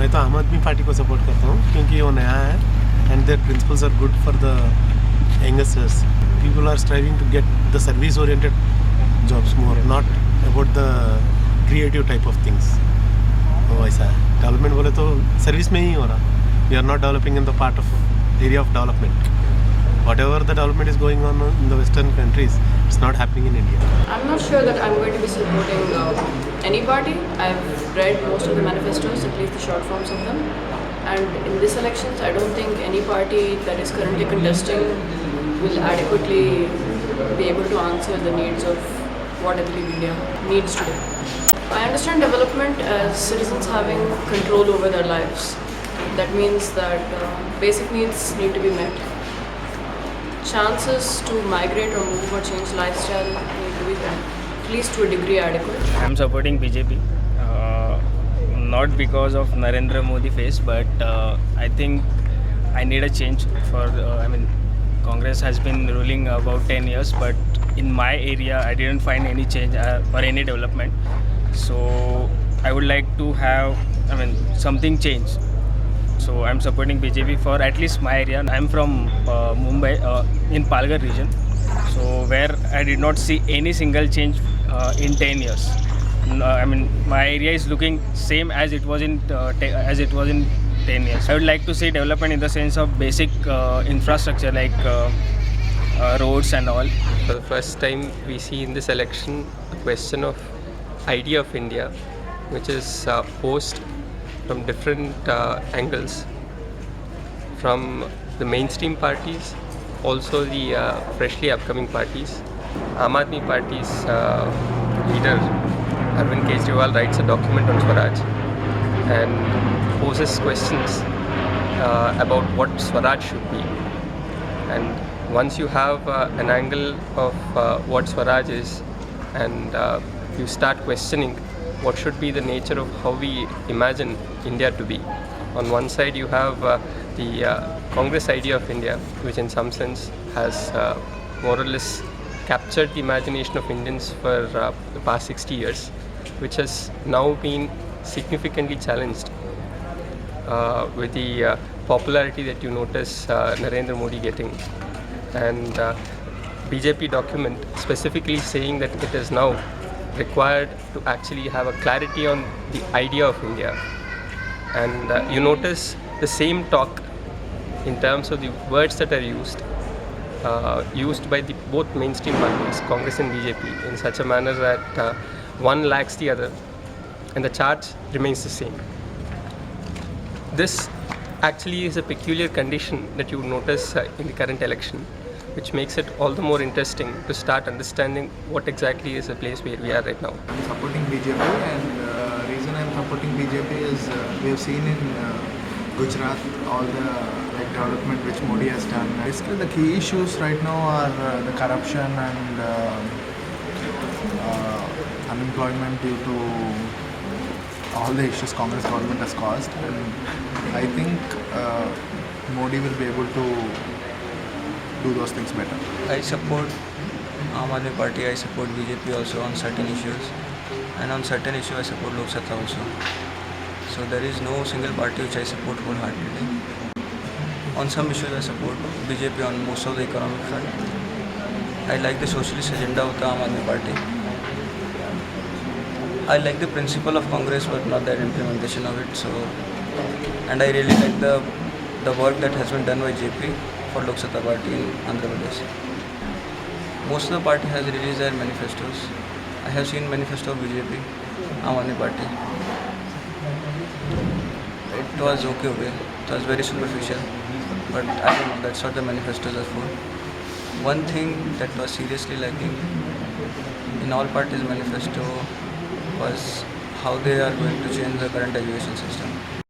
मैं तो आम आदमी पार्टी को सपोर्ट करता हूँ क्योंकि वो नया है and their principles are good for the youngsters. People are striving to get the service oriented jobs more, not about the creative type of things. तो ऐसा है. डेवलपमेंट बोले तो सर्विस में ही हो रहा. We are not developing in the part of area of development. Whatever the development is going on in the Western countries, it's not happening in India. I'm not sure that I'm going to be supporting any party. I've read most of the manifestos, at least the short forms of them. And in this elections, I don't think any party that is currently contesting will adequately be able to answer the needs of what I believe India needs today. I understand development as citizens having control over their lives. That means that basic needs need to be met. Chances to migrate or move or change lifestyle need to be at least to a degree adequate. I'm supporting BJP, not because of Narendra Modi face, but I think I need a change for, Congress has been ruling about 10 years, but in my area I didn't find any change or any development. So I would like to have, something change. So I'm supporting BJP for at least my area. I'm from Mumbai, in Palghar region, so where I did not see any single change in 10 years. My area is looking same as it was in 10 years. I would like to see development in the sense of basic infrastructure like roads and all. For the first time, we see in this election a question of idea of India, which is posed from different angles, from the mainstream parties, also the freshly upcoming parties. Aam Aadmi Party's leader Arvind Kejriwal writes a document on Swaraj and poses questions about what Swaraj should be. And once you have an angle of what Swaraj is, and you start questioning what should be the nature of how we imagine India to be. On one side you have the Congress idea of India, which in some sense has more or less captured the imagination of Indians for the past 60 years, which has now been significantly challenged with the popularity that you notice Narendra Modi getting. And BJP document specifically saying that it is now required to actually have a clarity on the idea of India. And you notice the same talk in terms of the words that are used by the both mainstream parties, Congress and BJP, in such a manner that one lacks the other and the charge remains the same. This actually is a peculiar condition that you notice in the current election, which makes it all the more interesting to start understanding what exactly is the place where we are right now. I'm supporting BJP, and reason I'm supporting BJP is we have seen in Gujarat all the development which Modi has done. Basically, the key issues right now are the corruption and unemployment due to all the issues Congress government has caused. And I think Modi will be able to do those things better. I support Aam Aadmi Party, I support BJP also on certain issues, and on certain issues I support Lok Sabha also. So there is no single party which I support wholeheartedly. On some issues I support BJP on most of the economic front. I like the socialist agenda of the Aam Aadmi Party. I like the principle of Congress but not the implementation of it. So, and I really like the work that has been done by JP for Lok Sabha Party in Andhra Pradesh. Most of the party has released their manifestos. I have seen manifesto of BJP, Aam Aadmi Party. It was okay. It was very superficial, but I don't know, that's what the manifestos are for. One thing that was seriously lacking in all parties' manifesto was how they are going to change the current education system.